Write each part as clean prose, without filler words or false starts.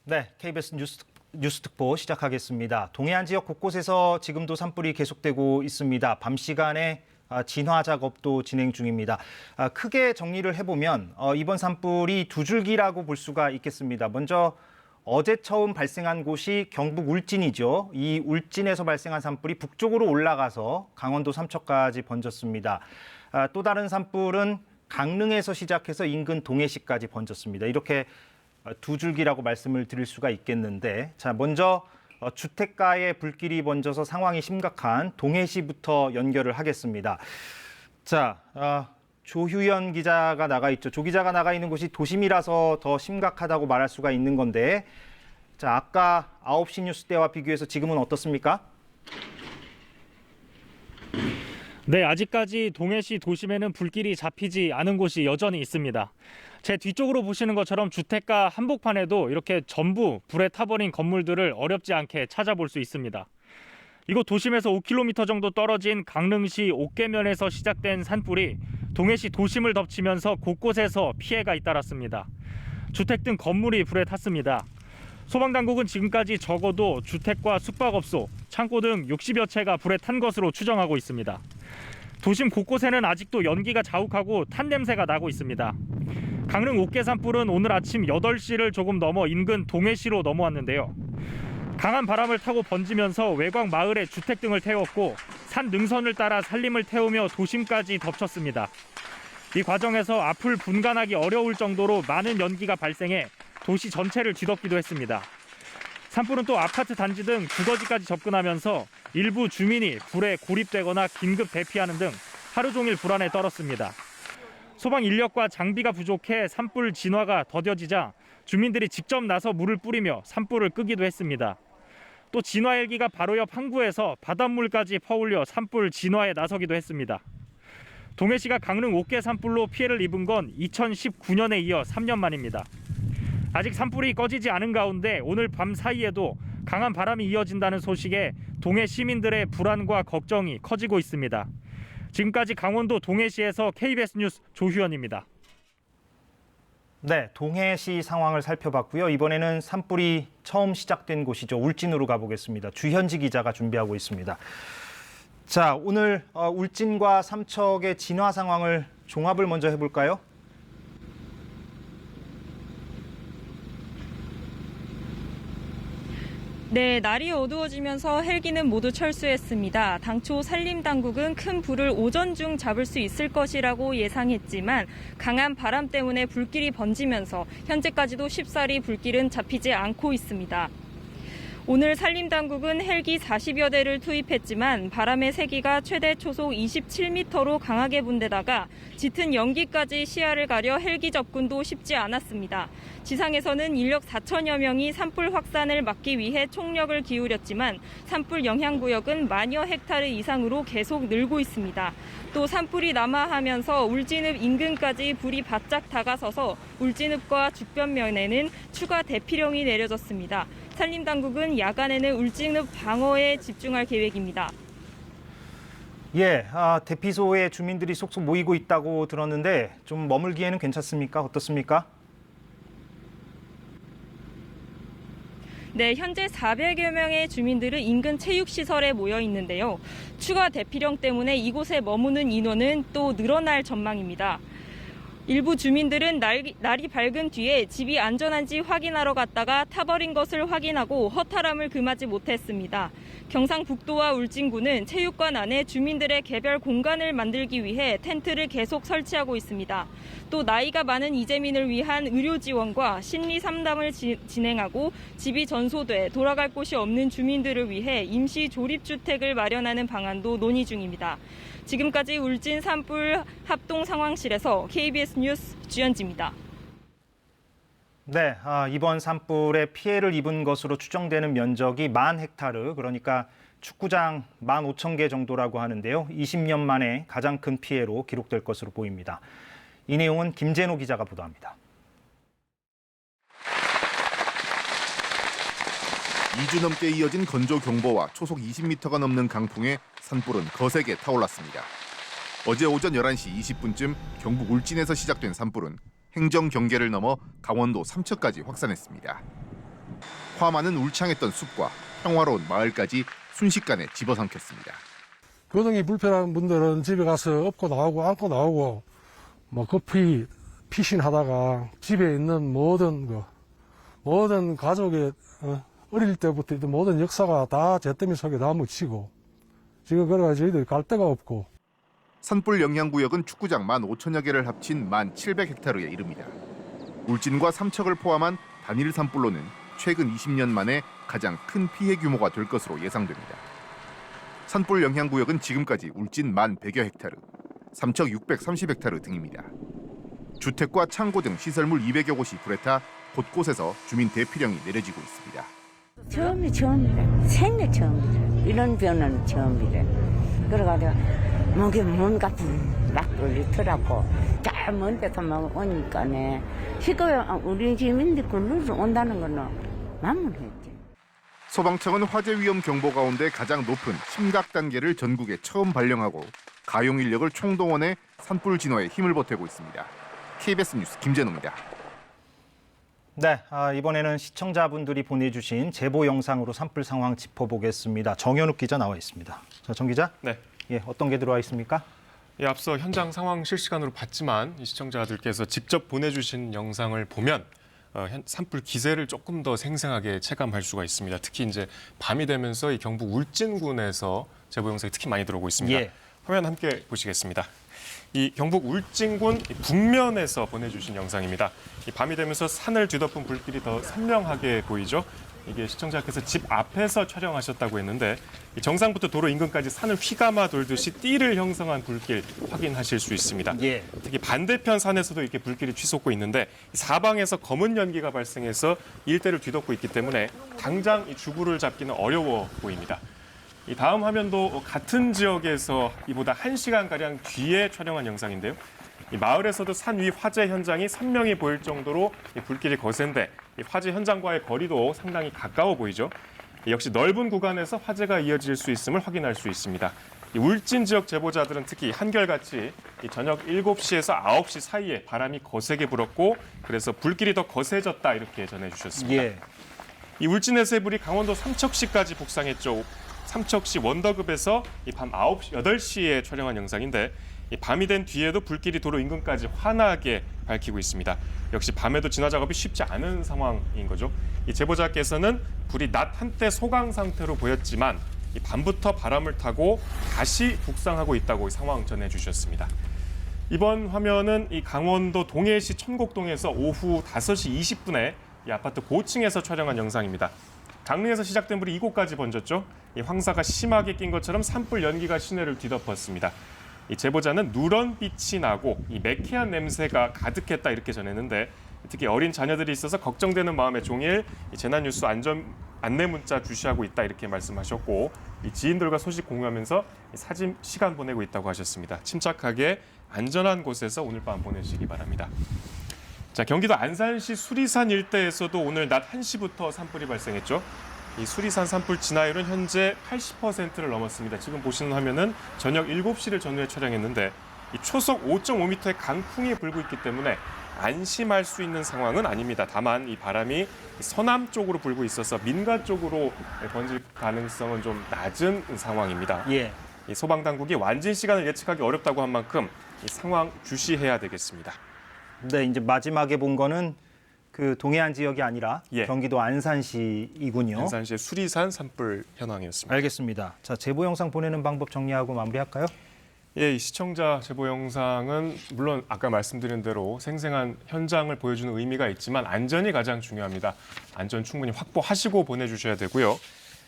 네, KBS 뉴스 특보 시작하겠습니다. 동해안 지역 곳곳에서 지금도 산불이 계속되고 있습니다. 밤 시간에 진화 작업도 진행 중입니다. 크게 정리를 해보면 이번 산불이 두 줄기라고 볼 수가 있겠습니다. 먼저 어제 처음 발생한 곳이 경북 울진이죠. 이 울진에서 발생한 산불이 북쪽으로 올라가서 강원도 삼척까지 번졌습니다. 또 다른 산불은 강릉에서 시작해서 인근 동해시까지 번졌습니다. 이렇게 두 줄기라고 말씀을 드릴 수가 있겠는데, 자, 먼저 주택가에 불길이 번져서 상황이 심각한 동해시부터 연결을 하겠습니다. 자, 조휴연 기자가 나가 있죠. 조 기자가 나가 있는 곳이 도심이라서 더 심각하다고 말할 수가 있는 건데, 자, 아까 9시 뉴스 때와 비교해서 지금은 어떻습니까? 네, 아직까지 동해시 도심에는 불길이 잡히지 않은 곳이 여전히 있습니다. 제 뒤쪽으로 보시는 것처럼 주택가 한복판에도 이렇게 전부 불에 타버린 건물들을 어렵지 않게 찾아볼 수 있습니다. 이곳 도심에서 5km 정도 떨어진 강릉시 옥계면에서 시작된 산불이 동해시 도심을 덮치면서 곳곳에서 피해가 잇따랐습니다. 주택 등 건물이 불에 탔습니다. 소방당국은 지금까지 적어도 주택과 숙박업소, 창고 등 60여 채가 불에 탄 것으로 추정하고 있습니다. 도심 곳곳에는 아직도 연기가 자욱하고 탄 냄새가 나고 있습니다. 강릉 옥계 산불은 오늘 아침 8시를 조금 넘어 인근 동해시로 넘어왔는데요. 강한 바람을 타고 번지면서 외곽 마을의 주택 등을 태웠고 산 능선을 따라 산림을 태우며 도심까지 덮쳤습니다. 이 과정에서 앞을 분간하기 어려울 정도로 많은 연기가 발생해 도시 전체를 뒤덮기도 했습니다. 산불은 또 아파트 단지 등 주거지까지 접근하면서 일부 주민이 불에 고립되거나 긴급 대피하는 등 하루 종일 불안에 떨었습니다. 소방 인력과 장비가 부족해 산불 진화가 더뎌지자 주민들이 직접 나서 물을 뿌리며 산불을 끄기도 했습니다. 또 진화 헬기가 바로 옆 항구에서 바닷물까지 퍼올려 산불 진화에 나서기도 했습니다. 동해시가 강릉 옥계 산불로 피해를 입은 건 2019년에 이어 3년 만입니다. 아직 산불이 꺼지지 않은 가운데 오늘 밤 사이에도 강한 바람이 이어진다는 소식에 동해 시민들의 불안과 걱정이 커지고 있습니다. 지금까지 강원도 동해시에서 KBS 뉴스 조휴연입니다. 네, 동해시 상황을 살펴봤고요. 이번에는 산불이 처음 시작된 곳이죠. 울진으로 가보겠습니다. 주현지 기자가 준비하고 있습니다. 자, 오늘 울진과 삼척의 진화 상황을 종합을 먼저 해볼까요? 네, 날이 어두워지면서 헬기는 모두 철수했습니다. 당초 산림당국은 큰 불을 오전 중 잡을 수 있을 것이라고 예상했지만 강한 바람 때문에 불길이 번지면서 현재까지도 쉽사리 불길은 잡히지 않고 있습니다. 오늘 산림당국은 헬기 40여 대를 투입했지만 바람의 세기가 최대 초속 27m로 강하게 분데다가 짙은 연기까지 시야를 가려 헬기 접근도 쉽지 않았습니다. 지상에서는 인력 4천여 명이 산불 확산을 막기 위해 총력을 기울였지만 산불 영향구역은 만여 헥타르 이상으로 계속 늘고 있습니다. 또 산불이 남하하면서 울진읍 인근까지 불이 바짝 다가서서 울진읍과 주변면에는 추가 대피령이 내려졌습니다. 산림당국은 야간에는 울진읍 방어에 집중할 계획입니다. 예, 대피소에 주민들이 속속 모이고 있다고 들었는데 좀 머물기에는 괜찮습니까? 어떻습니까? 네, 현재 400여 명의 주민들은 인근 체육시설에 모여 있는데요. 추가 대피령 때문에 이곳에 머무는 인원은 또 늘어날 전망입니다. 일부 주민들은 날이 밝은 뒤에 집이 안전한지 확인하러 갔다가 타버린 것을 확인하고 허탈함을 금하지 못했습니다. 경상북도와 울진군은 체육관 안에 주민들의 개별 공간을 만들기 위해 텐트를 계속 설치하고 있습니다. 또 나이가 많은 이재민을 위한 의료 지원과 심리 상담을 진행하고 집이 전소돼 돌아갈 곳이 없는 주민들을 위해 임시 조립주택을 마련하는 방안도 논의 중입니다. 지금까지 울진 산불 합동 상황실에서 KBS 뉴스 주현지입니다. 네, 이번 산불에 피해를 입은 것으로 추정되는 면적이 10,000헥타르, 그러니까 축구장 15,000개 정도라고 하는데요. 20년 만에 가장 큰 피해로 기록될 것으로 보입니다. 이 내용은 김재노 기자가 보도합니다. 2주 넘게 이어진 건조 경보와 초속 20m가 넘는 강풍에 산불은 거세게 타올랐습니다. 어제 오전 11시 20분쯤 경북 울진에서 시작된 산불은 행정 경계를 넘어 강원도 삼척까지 확산했습니다. 화만은 울창했던 숲과 평화로운 마을까지 순식간에 집어삼켰습니다. 교통이 불편한 분들은 집에 가서 업고 나오고 안고 나오고 뭐 급히 피신하다가 집에 있는 모든 가족의 어릴 때부터 있던 모든 역사가 다 잿더미 속에 다 묻히고 지금 그래가지고 저희들이 갈 데가 없고. 산불 영향구역은 축구장 15,000여 개를 합친 1,700헥타르에 이릅니다. 울진과 삼척을 포함한 단일 산불로는 최근 20년 만에 가장 큰 피해 규모가 될 것으로 예상됩니다. 산불 영향구역은 지금까지 울진 1,100여 헥타르, 삼척 630헥타르 등입니다. 주택과 창고 등 시설물 200여 곳이 불에 타 곳곳에서 주민 대피령이 내려지고 있습니다. 처음이래. 생애 처음이래. 이런 변화는 처음이래. 그래가지고 목에 뭔가 막 걸리더라고. 저 먼 데서만 오니까네. 시끄러 우리 집인데 글로서 온다는 거는 만문했지. 소방청은 화재 위험 경보 가운데 가장 높은 심각 단계를 전국에 처음 발령하고 가용 인력을 총동원해 산불 진화에 힘을 보태고 있습니다. KBS 뉴스 김재노입니다. 네, 이번에는 시청자분들이 보내주신 제보 영상으로 산불 상황 짚어보겠습니다. 정현욱 기자 나와 있습니다. 자, 정 기자. 네. 예, 어떤 게 들어와 있습니까? 예, 앞서 현장 상황 실시간으로 봤지만 이 시청자들께서 직접 보내주신 영상을 보면 산불 기세를 조금 더 생생하게 체감할 수가 있습니다. 특히 이제 밤이 되면서 이 경북 울진군에서 제보 영상이 특히 많이 들어오고 있습니다. 예. 화면 함께 보시겠습니다. 이 경북 울진군 북면에서 보내주신 영상입니다. 이 밤이 되면서 산을 뒤덮은 불길이 더 선명하게 보이죠. 이게 시청자께서 집 앞에서 촬영하셨다고 했는데 이 정상부터 도로 인근까지 산을 휘감아 돌듯이 띠를 형성한 불길 확인하실 수 있습니다. 예. 특히 반대편 산에서도 이렇게 불길이 치솟고 있는데 사방에서 검은 연기가 발생해서 일대를 뒤덮고 있기 때문에 당장 이 주구를 잡기는 어려워 보입니다. 이 다음 화면도 같은 지역에서 이보다 1시간가량 뒤에 촬영한 영상인데요. 이 마을에서도 산 위 화재 현장이 선명히 보일 정도로 이 불길이 거센데 이 화재 현장과의 거리도 상당히 가까워 보이죠. 역시 넓은 구간에서 화재가 이어질 수 있음을 확인할 수 있습니다. 이 울진 지역 제보자들은 특히 한결같이 이 저녁 7시에서 9시 사이에 바람이 거세게 불었고 그래서 불길이 더 거세졌다 이렇게 전해주셨습니다. 예. 이 울진에서의 불이 강원도 삼척시까지 북상했죠. 삼척시 원더급에서 이 밤 8시에 촬영한 영상인데 이 밤이 된 뒤에도 불길이 도로 인근까지 환하게 밝히고 있습니다. 역시 밤에도 진화 작업이 쉽지 않은 상황인 거죠. 이 제보자께서는 불이 낮 한때 소강 상태로 보였지만 이 밤부터 바람을 타고 다시 북상하고 있다고 상황 전해주셨습니다. 이번 화면은 이 강원도 동해시 천곡동에서 오후 5시 20분에 이 아파트 고층에서 촬영한 영상입니다. 장르에서 시작된 불이 이곳까지 번졌죠. 이 황사가 심하게 낀 것처럼 산불 연기가 시내를 뒤덮었습니다. 이 제보자는 누런 빛이 나고 이 매캐한 냄새가 가득했다 이렇게 전했는데 특히 어린 자녀들이 있어서 걱정되는 마음에 종일 이 재난뉴스 안내 문자 주시하고 있다 이렇게 말씀하셨고 이 지인들과 소식 공유하면서 사진 시간 보내고 있다고 하셨습니다. 침착하게 안전한 곳에서 오늘 밤 보내시기 바랍니다. 자, 경기도 안산시 수리산 일대에서도 오늘 낮 1시부터 산불이 발생했죠. 이 수리산 산불 진화율은 현재 80%를 넘었습니다. 지금 보시는 화면은 저녁 7시를 전후에 촬영했는데 이 초속 5.5m의 강풍이 불고 있기 때문에 안심할 수 있는 상황은 아닙니다. 다만 이 바람이 서남 쪽으로 불고 있어서 민가 쪽으로 번질 가능성은 좀 낮은 상황입니다. 예. 이 소방당국이 완진 시간을 예측하기 어렵다고 한 만큼 이 상황 주시해야 되겠습니다. 네, 이제 마지막에 본 거는 그 동해안 지역이 아니라 예. 경기도 안산시이군요. 안산시의 수리산 산불 현황이었습니다. 알겠습니다. 자, 제보 영상 보내는 방법 정리하고 마무리할까요? 예, 이 시청자 제보 영상은 물론 아까 말씀드린 대로 생생한 현장을 보여주는 의미가 있지만 안전이 가장 중요합니다. 안전 충분히 확보하시고 보내주셔야 되고요.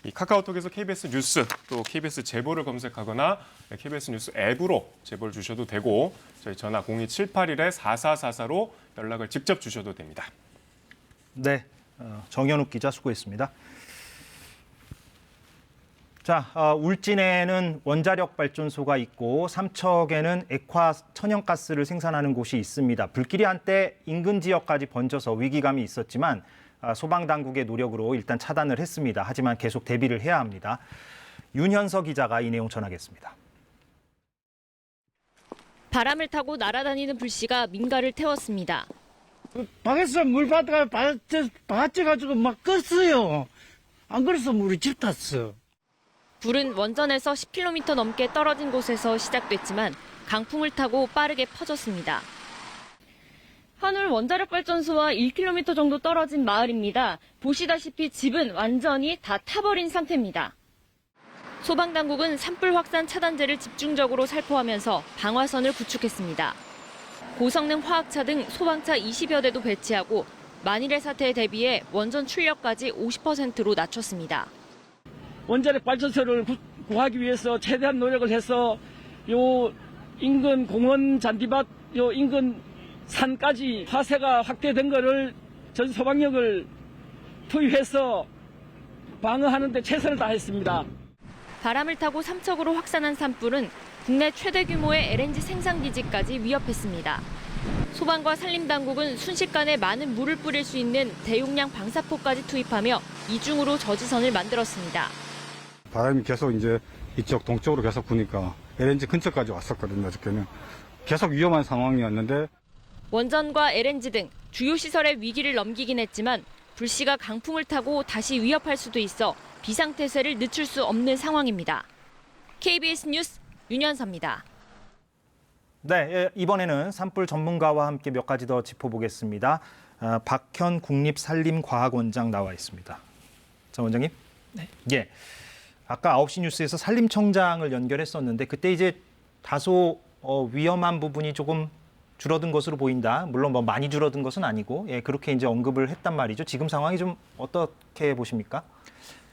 이 카카오톡에서 KBS 뉴스 또 KBS 제보를 검색하거나 KBS 뉴스 앱으로 제보를 주셔도 되고 저희 전화 02781-4444로 연락을 직접 주셔도 됩니다. 네, 정현욱 기자 수고했습니다. 자, 울진에는 원자력 발전소가 있고 삼척에는 액화 천연가스를 생산하는 곳이 있습니다. 불길이 한때 인근 지역까지 번져서 위기감이 있었지만 소방당국의 노력으로 일단 차단을 했습니다. 하지만 계속 대비를 해야 합니다. 윤현서 기자가 이 내용 전하겠습니다. 바람을 타고 날아다니는 불씨가 민가를 태웠습니다. 방에서 물 받다가 받쳐가지고 막 껐어요. 안 그래서 물이 집 탔어. 불은 원전에서 10km 넘게 떨어진 곳에서 시작됐지만 강풍을 타고 빠르게 퍼졌습니다. 한울 원자력발전소와 1km 정도 떨어진 마을입니다. 보시다시피 집은 완전히 다 타버린 상태입니다. 소방당국은 산불 확산 차단제를 집중적으로 살포하면서 방화선을 구축했습니다. 고성능 화학차 등 소방차 20여 대도 배치하고 만일의 사태에 대비해 원전 출력까지 50%로 낮췄습니다. 원자력 발전소를 구하기 위해서 최대한 노력을 해서 요 인근 공원 잔디밭 요 인근 산까지 화세가 확대된 거를 전 소방력을 투입해서 방어하는 데 최선을 다했습니다. 바람을 타고 삼척으로 확산한 산불은 국내 최대 규모의 LNG 생산 기지까지 위협했습니다. 소방과 산림당국은 순식간에 많은 물을 뿌릴 수 있는 대용량 방사포까지 투입하며 이중으로 저지선을 만들었습니다. 바람이 계속 이제 이쪽 동쪽으로 계속 부니까 LNG 근처까지 왔었거든요. 어저께는 계속 위험한 상황이었는데 원전과 LNG 등 주요 시설의 위기를 넘기긴 했지만 불씨가 강풍을 타고 다시 위협할 수도 있어 비상태세를 늦출 수 없는 상황입니다. KBS 뉴스 윤현서입니다. 네, 이번에는 산불 전문가와 함께 몇 가지 더 짚어보겠습니다. 박현 국립산림과학원장 나와 있습니다. 자, 원장님. 네. 예. 아까 9시 뉴스에서 산림청장을 연결했었는데 그때 이제 다소 위험한 부분이 조금 줄어든 것으로 보인다. 물론 뭐 많이 줄어든 것은 아니고 그렇게 이제 언급을 했단 말이죠. 지금 상황이 좀 어떻게 보십니까?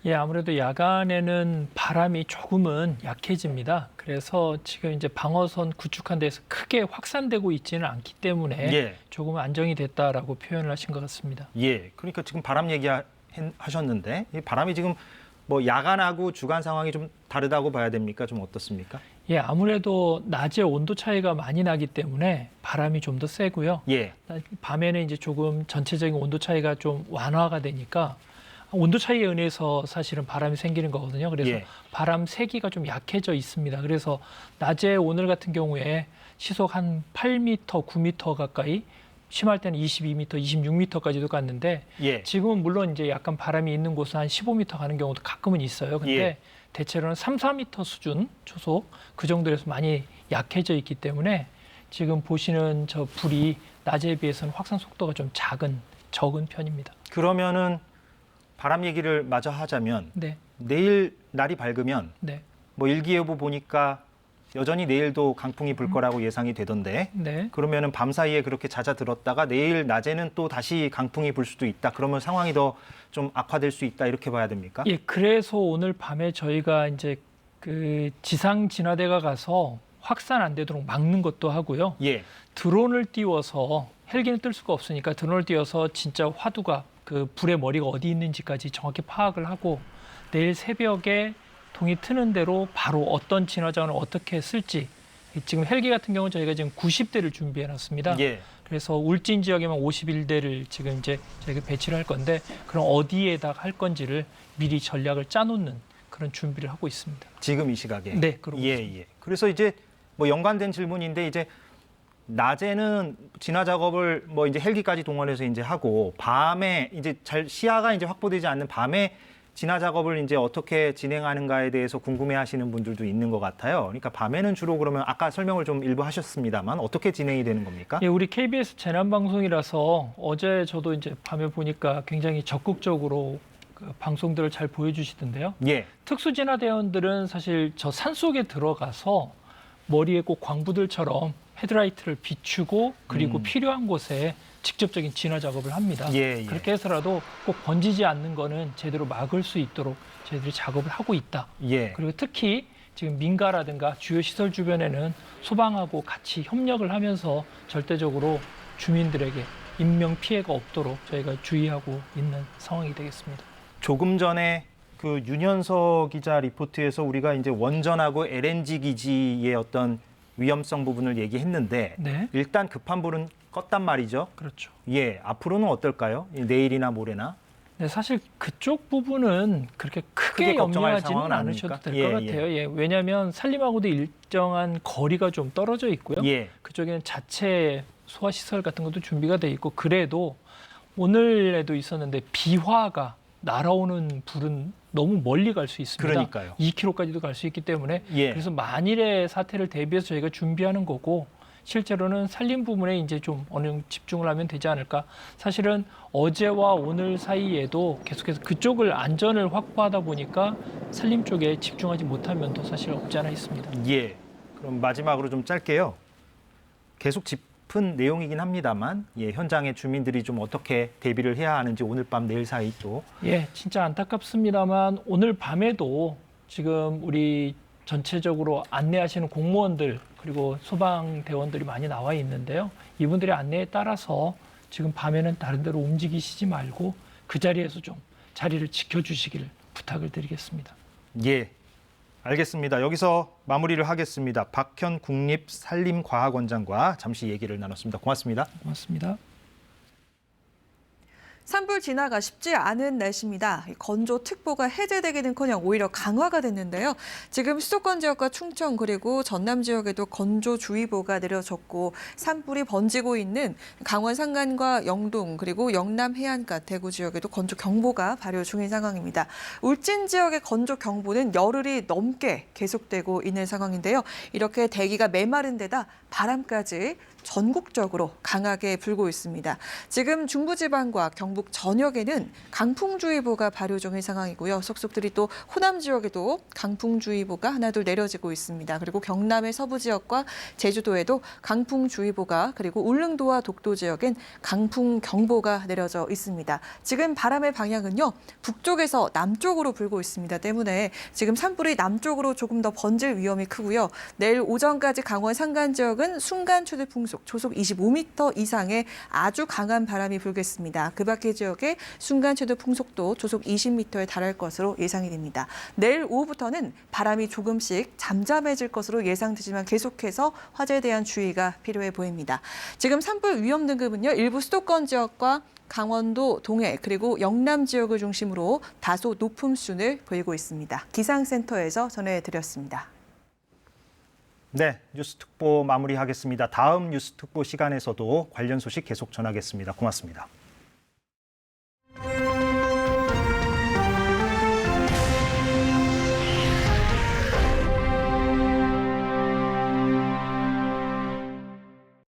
예, 아무래도 야간에는 바람이 조금은 약해집니다. 그래서 지금 이제 방어선 구축한 데서 크게 확산되고 있지는 않기 때문에 조금 안정이 됐다라고 표현을 하신 것 같습니다. 예, 그러니까 지금 바람 얘기하셨는데 이 바람이 지금 뭐 야간하고 주간 상황이 좀 다르다고 봐야 됩니까? 좀 어떻습니까? 예, 아무래도 낮에 온도 차이가 많이 나기 때문에 바람이 좀 더 세고요. 예. 밤에는 이제 조금 전체적인 온도 차이가 좀 완화가 되니까 온도 차이에 의해서 사실은 바람이 생기는 거거든요. 그래서 바람 세기가 좀 약해져 있습니다. 그래서 낮에 오늘 같은 경우에 시속 한 8m, 9m 가까이 심할 때는 22m, 26m까지도 갔는데 지금은 물론 이제 약간 바람이 있는 곳은 한 15m 가는 경우도 가끔은 있어요. 근데 대체로는 3, 4m 수준 초속 그 정도에서 많이 약해져 있기 때문에 지금 보시는 저 불이 낮에 비해서는 확산 속도가 좀 적은 편입니다. 그러면은 바람 얘기를 마저 하자면 내일 날이 밝으면 뭐 일기예보 보니까 여전히 내일도 강풍이 불 거라고 예상이 되던데 그러면은 밤 사이에 그렇게 잦아들었다가 내일 낮에는 또 다시 강풍이 불 수도 있다. 그러면 상황이 더 좀 악화될 수 있다 이렇게 봐야 됩니까? 예, 그래서 오늘 밤에 저희가 이제 그 지상 진화대가 가서 확산 안 되도록 막는 것도 하고요. 드론을 띄워서 헬기는 뜰 수가 없으니까 드론을 띄워서 진짜 화두가 그 불의 머리가 어디 있는지까지 정확히 파악을 하고 내일 새벽에 동이 트는 대로 바로 어떤 진화장을 어떻게 쓸지 지금 헬기 같은 경우는 저희가 지금 90대를 준비해 놨습니다. 그래서 울진 지역에만 51대를 지금 이제 저희가 배치를 할 건데 그럼 어디에다가 할 건지를 미리 전략을 짜놓는 그런 준비를 하고 있습니다. 지금 이 시각에? 네, 그렇고 있습니다. 그래서 이제 뭐 연관된 질문인데 이제 낮에는 진화 작업을 뭐 이제 헬기까지 동원해서 이제 하고 밤에 이제 잘 시야가 이제 확보되지 않는 밤에 진화 작업을 이제 어떻게 진행하는가에 대해서 궁금해하시는 분들도 있는 것 같아요. 그러니까 밤에는 주로 그러면 아까 설명을 좀 일부 하셨습니다만 어떻게 진행이 되는 겁니까? 예, 우리 KBS 재난 방송이라서 어제 저도 이제 밤에 보니까 굉장히 적극적으로 그 방송들을 잘 보여주시던데요. 특수진화대원들은 사실 저 산속에 들어가서 머리에 꼭 광부들처럼 헤드라이트를 비추고 그리고 필요한 곳에 직접적인 진화 작업을 합니다. 그렇게 해서라도 꼭 번지지 않는 거는 제대로 막을 수 있도록 저희들이 작업을 하고 있다. 그리고 특히 지금 민가라든가 주요 시설 주변에는 소방하고 같이 협력을 하면서 절대적으로 주민들에게 인명 피해가 없도록 저희가 주의하고 있는 상황이 되겠습니다. 조금 전에 그 윤현서 기자 리포트에서 우리가 이제 원전하고 LNG 기지의 어떤 위험성 부분을 얘기했는데 일단 급한 불은 껐단 말이죠. 그렇죠. 앞으로는 어떨까요? 내일이나 모레나? 네, 사실 그쪽 부분은 그렇게 크게 염려하지는 않으셔도 될 것 같아요. 왜냐하면 산림하고도 일정한 거리가 좀 떨어져 있고요. 그쪽에는 자체 소화 시설 같은 것도 준비가 돼 있고 그래도 오늘에도 있었는데 비화가 날아오는 불은 너무 멀리 갈 수 있습니다. 그러니까요. 2km까지도 갈 수 있기 때문에 예. 그래서 만일의 사태를 대비해서 저희가 준비하는 거고 실제로는 산림 부분에 이제 좀 어느 정도 집중을 하면 되지 않을까. 사실은 어제와 오늘 사이에도 계속해서 그쪽을 안전을 확보하다 보니까 산림 쪽에 집중하지 못한 면도 사실 없지 않아 있습니다. 예. 그럼 마지막으로 좀 짧게요. 계속 짚은 내용이긴 합니다만 현장의 주민들이 좀 어떻게 대비를 해야 하는지 오늘 밤 내일 사이 또. 예, 진짜 안타깝습니다만 오늘 밤에도 지금 우리 전체적으로 안내하시는 공무원들 그리고 소방대원들이 많이 나와 있는데요. 이분들의 안내에 따라서 지금 밤에는 다른 데로 움직이시지 말고 그 자리에서 좀 자리를 지켜주시길 부탁을 드리겠습니다. 예, 알겠습니다. 여기서 마무리를 하겠습니다. 박현 국립산림과학원장과 잠시 얘기를 나눴습니다. 고맙습니다. 고맙습니다. 산불 진화가 쉽지 않은 날씨입니다. 건조특보가 해제되기는커녕 오히려 강화가 됐는데요. 지금 수도권 지역과 충청 그리고 전남 지역에도 건조주의보가 내려졌고 산불이 번지고 있는 강원 산간과 영동 그리고 영남 해안가 대구 지역에도 건조경보가 발효 중인 상황입니다. 울진 지역의 건조경보는 열흘이 넘게 계속되고 있는 상황인데요. 이렇게 대기가 메마른 데다 바람까지 전국적으로 강하게 불고 있습니다. 지금 중부지방과 경북 전역에는 강풍주의보가 발효 중인 상황이고요. 속속들이 또 호남 지역에도 강풍주의보가 하나둘 내려지고 있습니다. 그리고 경남의 서부 지역과 제주도에도 강풍주의보가 그리고 울릉도와 독도 지역엔 강풍경보가 내려져 있습니다. 지금 바람의 방향은요. 북쪽에서 남쪽으로 불고 있습니다. 때문에 지금 산불이 남쪽으로 조금 더 번질 위험이 크고요. 내일 오전까지 강원 산간 지역은 순간 최대 풍속 초속 25m 이상의 아주 강한 바람이 불겠습니다. 그 밖의 지역에 순간 최대 풍속도 초속 20m에 달할 것으로 예상이 됩니다. 내일 오후부터는 바람이 조금씩 잠잠해질 것으로 예상되지만 계속해서 화재에 대한 주의가 필요해 보입니다. 지금 산불 위험 등급은요. 일부 수도권 지역과 강원도 동해 그리고 영남 지역을 중심으로 다소 높은 수준을 보이고 있습니다. 기상센터에서 전해드렸습니다. 네, 뉴스특보 마무리하겠습니다. 다음 뉴스특보 시간에서도 관련 소식 계속 전하겠습니다. 고맙습니다.